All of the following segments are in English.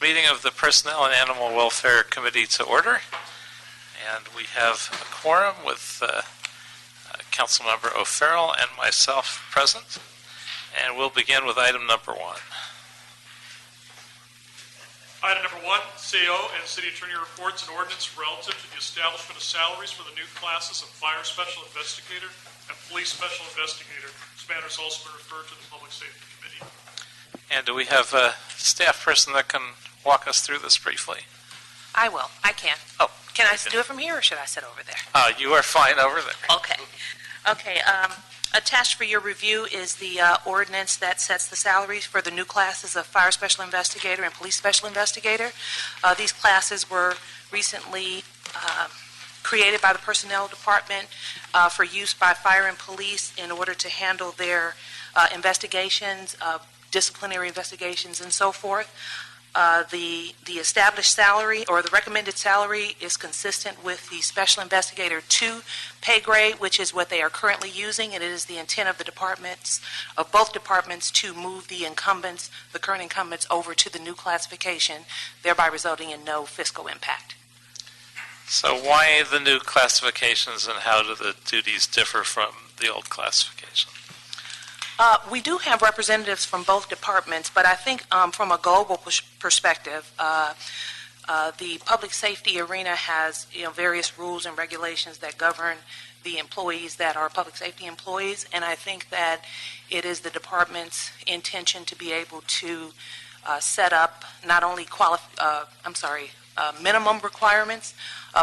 Meeting of the Personnel and Animal Welfare Committee to order. And we have a quorum with Councilmember O'Farrell and myself present. And we'll begin with item number 1. Item number 1, CO and City Attorney reports an ordinance relative to the establishment of salaries for the new classes of Fire Special Investigator and Police Special Investigator. This matter has also been referred to the Public Safety Committee. And do we have a staff person that can walk us through this briefly? I will. I can. Oh, can I do it from here, or should I sit over there? You are fine over there. Okay. Attached for your review is the ordinance that sets the salaries for the new classes of Fire Special Investigator and Police Special Investigator. These classes were recently created by the Personnel Department for use by fire and police in order to handle their investigations, disciplinary investigations, and so forth. The established salary, or the recommended salary, is consistent with the Special Investigator 2 pay grade, which is what they are currently using, and it is the intent of the departments, of both departments, to move the incumbents, the current incumbents, over to the new classification, thereby resulting in no fiscal impact. So why the new classifications, and how do the duties differ from the old classification? We do have representatives from both departments, but I think from a global perspective, the public safety arena has various rules and regulations that govern the employees that are public safety employees, and I think that it is the department's intention to be able to set up not only minimum requirements,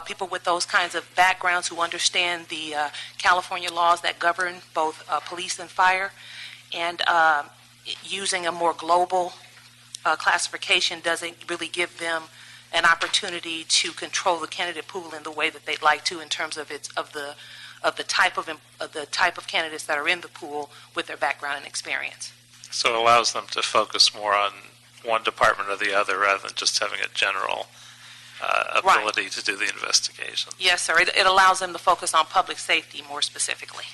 people with those kinds of backgrounds who understand the California laws that govern both police and fire, and using a more global classification doesn't really give them an opportunity to control the candidate pool in the way that they'd like to, in terms of the type of candidates that are in the pool with their background and experience. So it allows them to focus more on one department or the other, rather than just having a general ability to do the investigation. Yes, sir. It allows them to focus on public safety more specifically.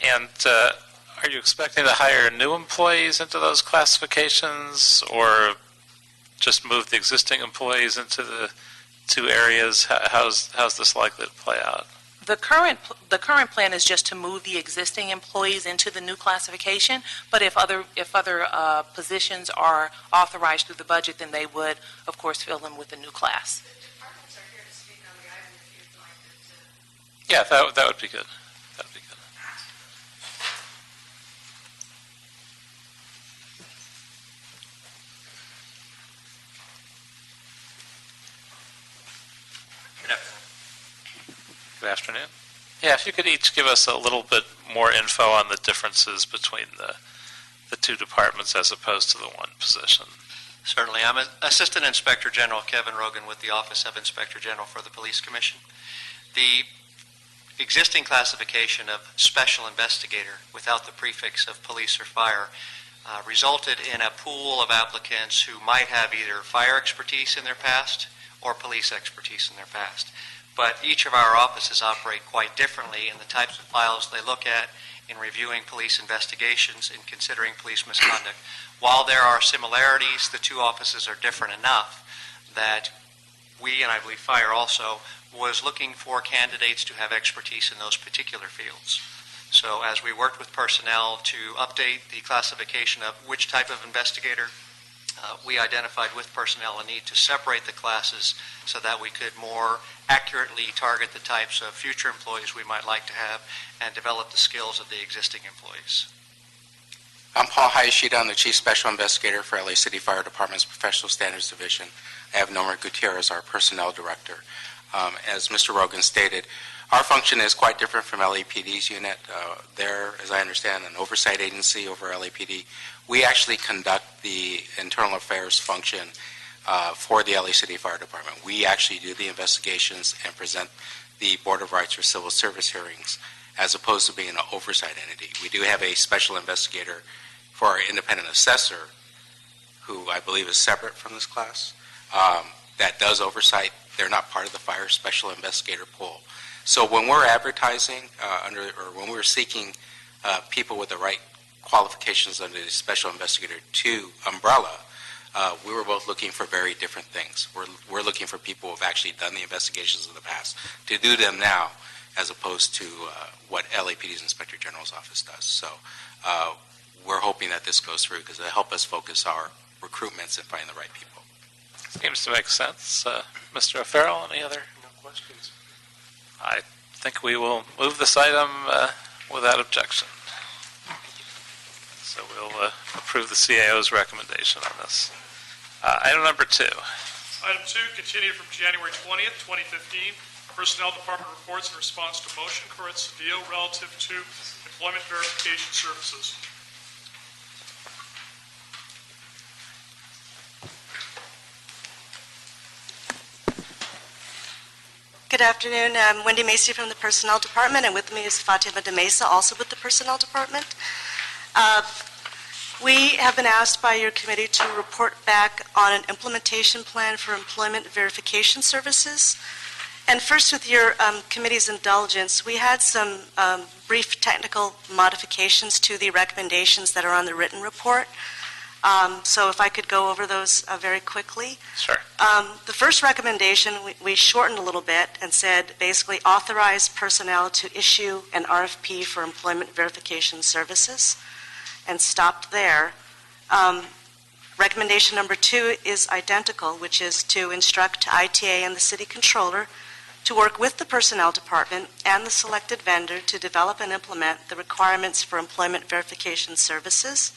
And are you expecting to hire new employees into those classifications, or just move the existing employees into the two areas? How's this likely to play out? The current plan is just to move the existing employees into the new classification, but if other positions are authorized through the budget, then they would, of course, fill them with the new class. The departments are here to speak on the item if you'd like to. Yeah, that would be good. That would be good. Good afternoon. Yeah, if you could each give us a little bit more info on the differences between the two departments as opposed to the one position. Certainly. I'm Assistant Inspector General Kevin Rogan with the Office of Inspector General for the Police Commission. The existing classification of Special Investigator without the prefix of police or fire resulted in a pool of applicants who might have either fire expertise in their past or police expertise in their past. But each of our offices operate quite differently in the types of files they look at in reviewing police investigations and considering police misconduct. While there are similarities, the two offices are different enough that we, and I believe fire also, was looking for candidates to have expertise in those particular fields. So as we worked with personnel to update the classification of which type of investigator, we identified with personnel a need to separate the classes so that we could more accurately target the types of future employees we might like to have and develop the skills of the existing employees. I'm Paul Hayashida. I'm the Chief Special Investigator for LA City Fire Department's Professional Standards Division. I have Norma Gutierrez, our Personnel Director. As Mr. Rogan stated, our function is quite different from LAPD's unit. They're, as I understand, an oversight agency over LAPD. We actually conduct the internal affairs function for the LA City Fire Department. We actually do the investigations and present the Board of Rights or Civil Service hearings, as opposed to being an oversight entity. We do have a special investigator for our independent assessor, who I believe is separate from this class, that does oversight. They're not part of the fire special investigator pool. So when we're advertising or when we're seeking people with the right qualifications under the Special Investigator 2 umbrella, we were both looking for very different things. We're looking for people who have actually done the investigations in the past to do them now, as opposed to what LAPD's Inspector General's office does. So we're hoping that this goes through because it'll help us focus our recruitments and find the right people. Seems to make sense. Mr. O'Farrell, any other? No questions. I think we will move this item without objection. So we'll approve the CAO's recommendation on this. Item number 2. Item 2, continued from January 20th, 2015. Personnel Department reports in response to motion current Cedillo relative to employment verification services. Good afternoon. I'm Wendy Macy from the Personnel Department, and with me is Fatima de Mesa, also with the Personnel Department. We have been asked by your committee to report back on an implementation plan for employment verification services. And first, with your committee's indulgence, we had some brief technical modifications to the recommendations that are on the written report. So if I could go over those very quickly. Sure. The first recommendation, we shortened a little bit and said basically authorize personnel to issue an RFP for employment verification services, and stopped there. Recommendation number 2 is identical, which is to instruct ITA and the City Controller to work with the Personnel Department and the selected vendor to develop and implement the requirements for employment verification services.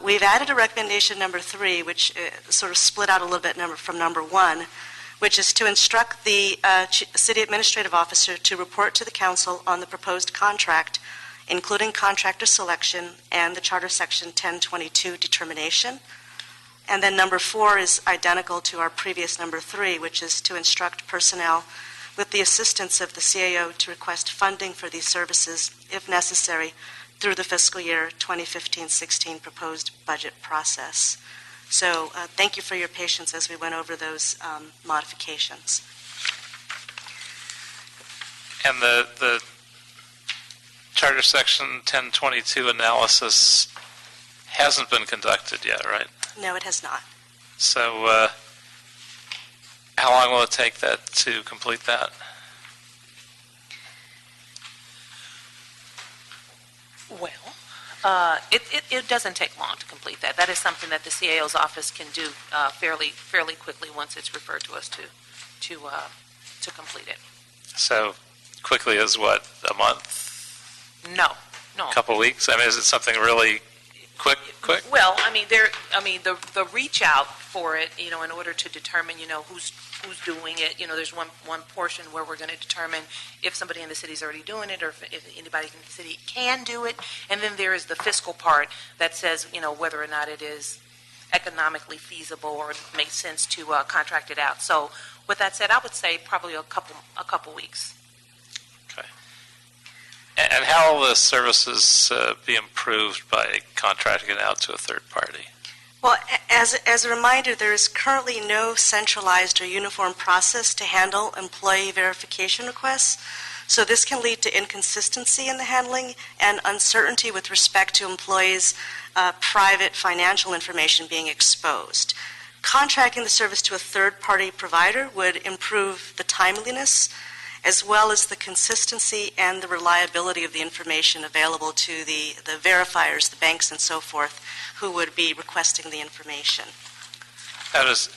We've added a recommendation number 3, which sort of split out a little bit from number 1, which is to instruct the City Administrative Officer to report to the Council on the proposed contract, including contractor selection and the Charter Section 1022 determination. And then number 4 is identical to our previous number 3, which is to instruct personnel with the assistance of the CAO to request funding for these services, if necessary, through the fiscal year 2015-16 proposed budget process. So thank you for your patience as we went over those modifications. And the Charter Section 1022 analysis hasn't been conducted yet, right? No, it has not. So how long will it take that to complete that? Well, it doesn't take long to complete that. That is something that the CAO's office can do fairly quickly once it's referred to us to complete it. So quickly as what, a month? No. A couple weeks? I mean, is it something really quick? Well, I mean, the reach out for it, in order to determine, who's doing it. There's one portion where we're going to determine if somebody in the city is already doing it, or if anybody in the city can do it. And then there is the fiscal part that says, whether or not it is economically feasible or makes sense to contract it out. So, with that said, I would say probably a couple weeks. Okay. And how will the services be improved by contracting it out to a third party? Well, as a reminder, there is currently no centralized or uniform process to handle employee verification requests. So this can lead to inconsistency in the handling and uncertainty with respect to employees' private financial information being exposed. Contracting the service to a third-party provider would improve the timeliness as well as the consistency and the reliability of the information available to the verifiers, the banks and so forth, who would be requesting the information. Now, does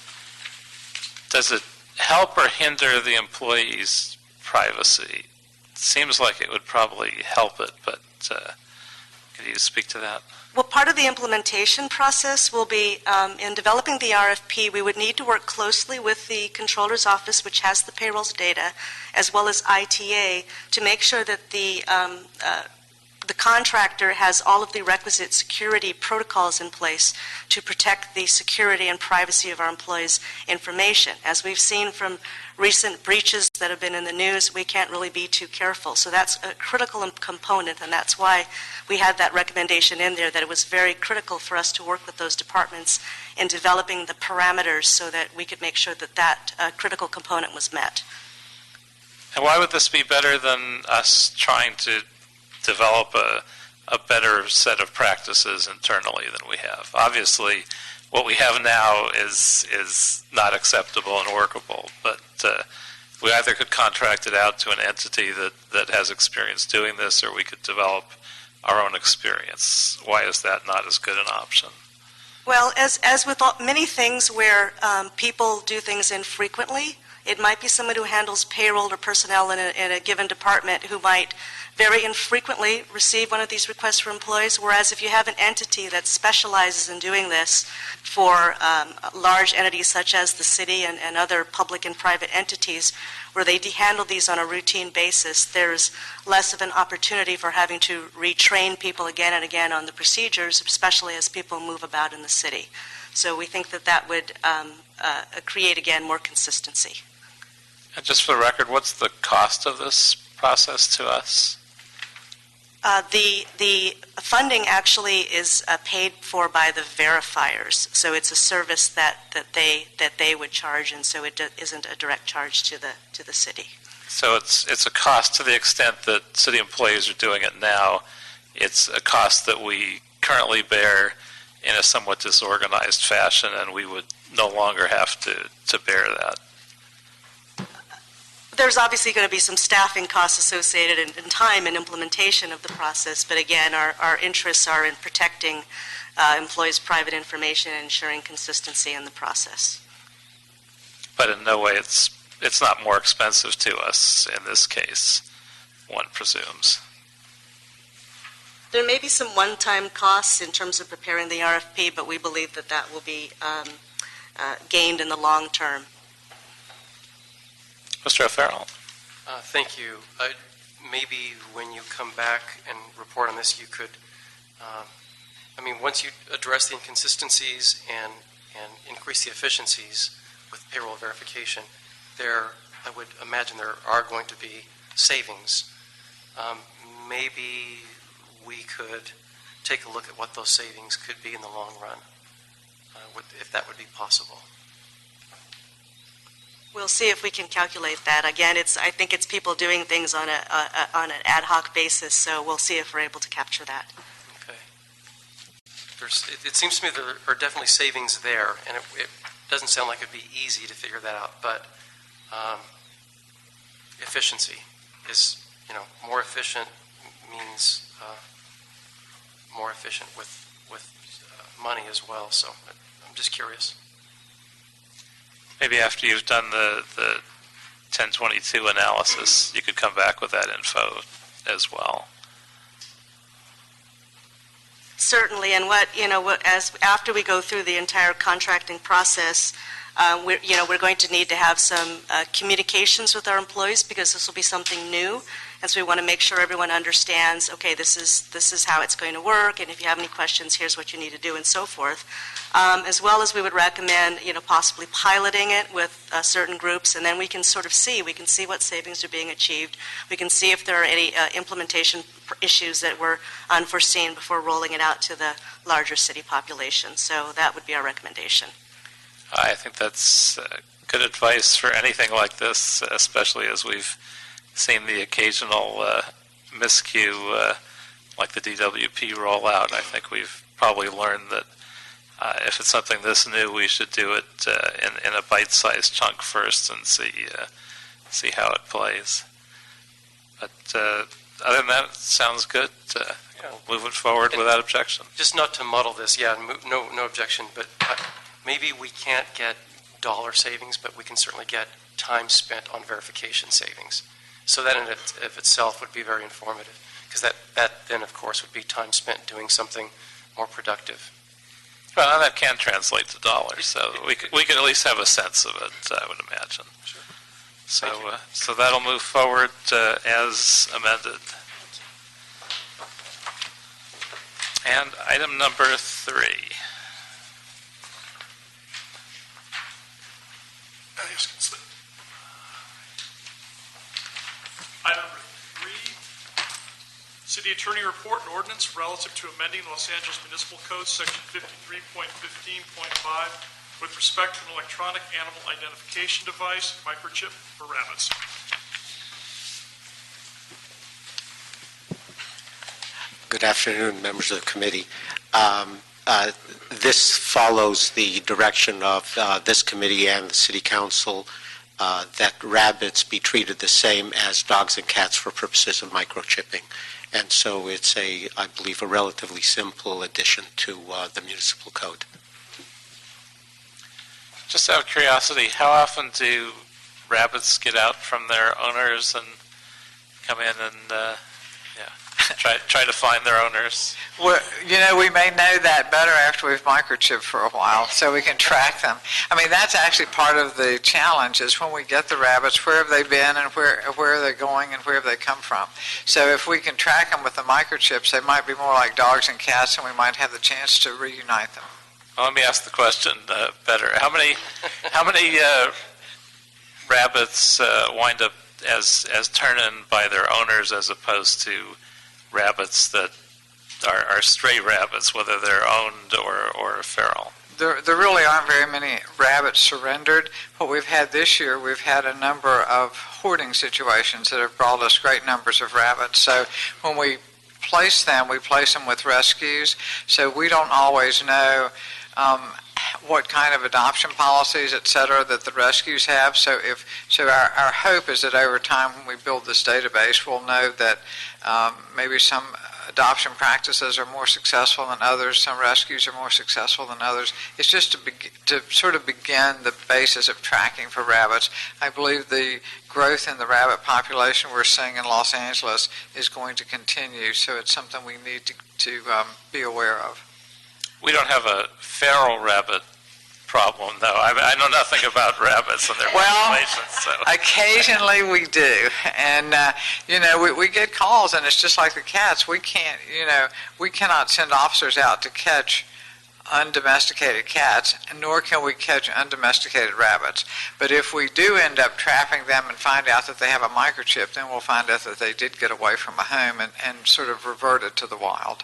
it help or hinder the employee's privacy? It seems like it would probably help it, but could you speak to that? Well, part of the implementation process will be in developing the RFP, we would need to work closely with the Controller's Office, which has the payrolls data, as well as ITA, to make sure that the contractor has all of the requisite security protocols in place to protect the security and privacy of our employees' information. As we've seen from recent breaches that have been in the news, we can't really be too careful. So that's a critical component, and that's why we had that recommendation in there, that it was very critical for us to work with those departments in developing the parameters so that we could make sure that that critical component was met. And why would this be better than us trying to develop a a better set of practices internally than we have. Obviously, what we have now is not acceptable and workable, but we either could contract it out to an entity that has experience doing this, or we could develop our own experience. Why is that not as good an option? Well, as with many things where people do things infrequently, it might be someone who handles payroll or personnel in a given department who might very infrequently receive one of these requests for employees, whereas if you have an entity that specializes in doing this for large entities such as the city and other public and private entities, where they handle these on a routine basis, there's less of an opportunity for having to retrain people again and again on the procedures, especially as people move about in the city. So we think that would create, again, more consistency. And just for the record, what's the cost of this process to us? The funding actually is paid for by the verifiers, so it's a service that they would charge, and so it isn't a direct charge to the city. So it's a cost to the extent that city employees are doing it now. It's a cost that we currently bear in a somewhat disorganized fashion, and we would no longer have to bear that. There's obviously going to be some staffing costs associated in time and implementation of the process, but again, our interests are in protecting employees' private information and ensuring consistency in the process. But in no way it's not more expensive to us in this case, one presumes. There may be some one-time costs in terms of preparing the RFP, but we believe that will be gained in the long term. Mr. O'Farrell. Thank you. Maybe when you come back and report on this, you could, once you address the inconsistencies and increase the efficiencies with payroll verification, I would imagine there are going to be savings. Maybe we could take a look at what those savings could be in the long run, if that would be possible. We'll see if we can calculate that. Again, I think it's people doing things on an ad hoc basis, so we'll see if we're able to capture that. Okay. It seems to me there are definitely savings there, and it doesn't sound like it'd be easy to figure that out, but efficiency is, more efficient means more efficient with money as well, so I'm just curious. Maybe after you've done the 1022 analysis, you could come back with that info as well. Certainly, and after we go through the entire contracting process, we're going to need to have some communications with our employees because this will be something new, and so we want to make sure everyone understands. Okay, this is how it's going to work, and if you have any questions, here's what you need to do, and so forth. As well as we would recommend, possibly piloting it with certain groups, and then we can sort of see what savings are being achieved. We can see if there are any implementation issues that were unforeseen before rolling it out to the larger city population. So that would be our recommendation. I think that's good advice for anything like this, especially as we've seen the occasional miscue like the DWP rollout. I think we've probably learned that if it's something this new, we should do it in a bite-sized chunk first and see how it plays. But other than that, it sounds good. We'll move it forward without objection. Just not to muddle this, no objection, but maybe we can't get dollar savings, but we can certainly get time spent on verification savings. So that in of itself would be very informative, because that then, of course, would be time spent doing something more productive. Well, that can translate to dollars, so we could at least have a sense of it, I would imagine. Sure. So that'll move forward as amended. And item number 3. Item number 3, City Attorney Report and Ordinance relative to amending Los Angeles Municipal Code, Section 53.15.5, with respect to an electronic animal identification device, microchip, for rabbits. Good afternoon, members of the committee. This follows the direction of this committee and the City Council that rabbits be treated the same as dogs and cats for purposes of microchipping. And so it's I believe, a relatively simple addition to the municipal code. Just out of curiosity, how often do rabbits get out from their owners and come in and try to find their owners? Well, we may know that better after we've microchipped for a while, so we can track them. I mean, that's actually part of the challenge, is when we get the rabbits, where have they been and where are they going and where have they come from? So if we can track them with the microchips, they might be more like dogs and cats, and we might have the chance to reunite them. Well, let me ask the question better. How many rabbits wind up as turn-in by their owners as opposed to rabbits that are stray rabbits, whether they're owned or feral? There really aren't very many rabbits surrendered. What we've had this year, we've had a number of hoarding situations that have brought us great numbers of rabbits. So when we place them, we place them with rescues. So we don't always know what kind of adoption policies, et cetera, that the rescues have. So our hope is that over time, when we build this database, we'll know that maybe some adoption practices are more successful than others, some rescues are more successful than others. It's just to sort of begin the basis of tracking for rabbits. I believe the growth in the rabbit population we're seeing in Los Angeles is going to continue, so it's something we need to be aware of. We don't have a feral rabbit problem, though. I know nothing about rabbits and their populations. So. Occasionally we do, and we get calls, and it's just like the cats. We cannot send officers out to catch undomesticated cats, nor can we catch undomesticated rabbits. But if we do end up trapping them and find out that they have a microchip, then we'll find out that they did get away from a home and sort of reverted to the wild.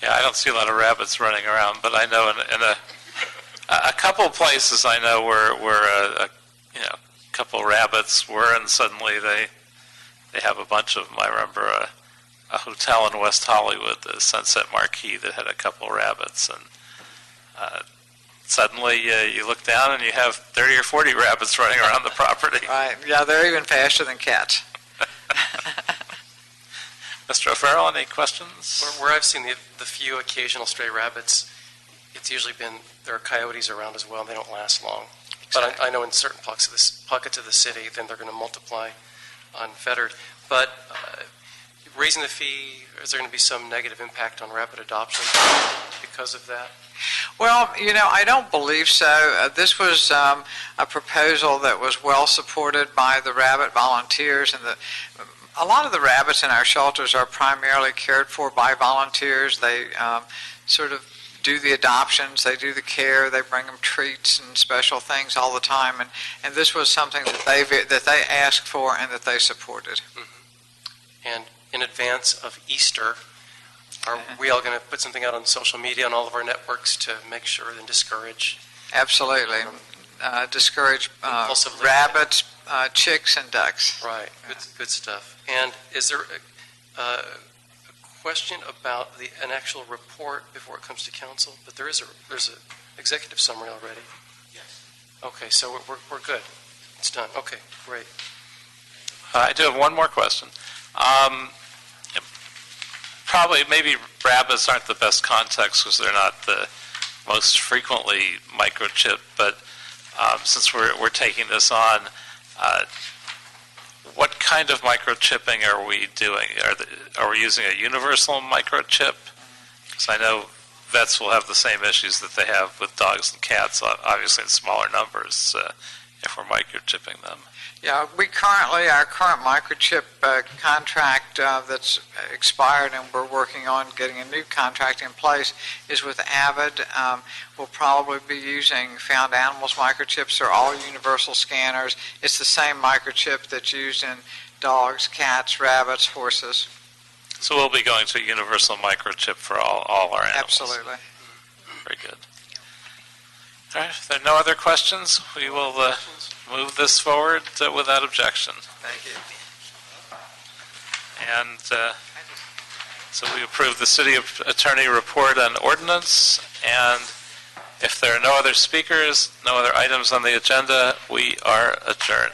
Yeah, I don't see a lot of rabbits running around, but I know in a couple of places I know where a couple of rabbits were, and suddenly they have a bunch of them. I remember a hotel in West Hollywood, the Sunset Marquis, that had a couple of rabbits, and suddenly you look down and you have 30 or 40 rabbits running around the property. Right. Yeah, they're even faster than cats. Mr. O'Farrell, any questions? Where I've seen the few occasional stray rabbits, it's usually been, there are coyotes around as well, and they don't last long. Exactly. But I know in certain pockets of the city, then they're going to multiply unfettered. But raising the fee, is there going to be some negative impact on rabbit adoption because of that? Well, I don't believe so. This was a proposal that was well supported by the rabbit volunteers, and a lot of the rabbits in our shelters are primarily cared for by volunteers. They sort of do the adoptions, they do the care, they bring them treats and special things all the time, and this was something that they asked for and that they supported. Mm-hmm. And in advance of Easter, are we all going to put something out on social media on all of our networks to make sure and discourage? Absolutely. Discourage rabbits, chicks, and ducks. Right. Good stuff. And is there a question about an actual report before it comes to council? But there's an executive summary already. Yes. Okay, so we're good. It's done. Okay, great. I do have one more question. Probably, maybe rabbits aren't the best context because they're not the most frequently microchipped, but since we're taking this on, what kind of microchipping are we doing? Are we using a universal microchip? Because I know vets will have the same issues that they have with dogs and cats, obviously in smaller numbers, if we're microchipping them. Yeah, our current microchip contract that's expired, and we're working on getting a new contract in place, is with Avid. We'll probably be using Found Animals microchips. They're all universal scanners. It's the same microchip that's used in dogs, cats, rabbits, horses. So we'll be going to a universal microchip for all our animals. Absolutely. Very good. All right, if there are no other questions, we will move this forward without objection. Thank you. And So we approve the city attorney report on ordinance, and if there are no other speakers, no other items on the agenda, we are adjourned.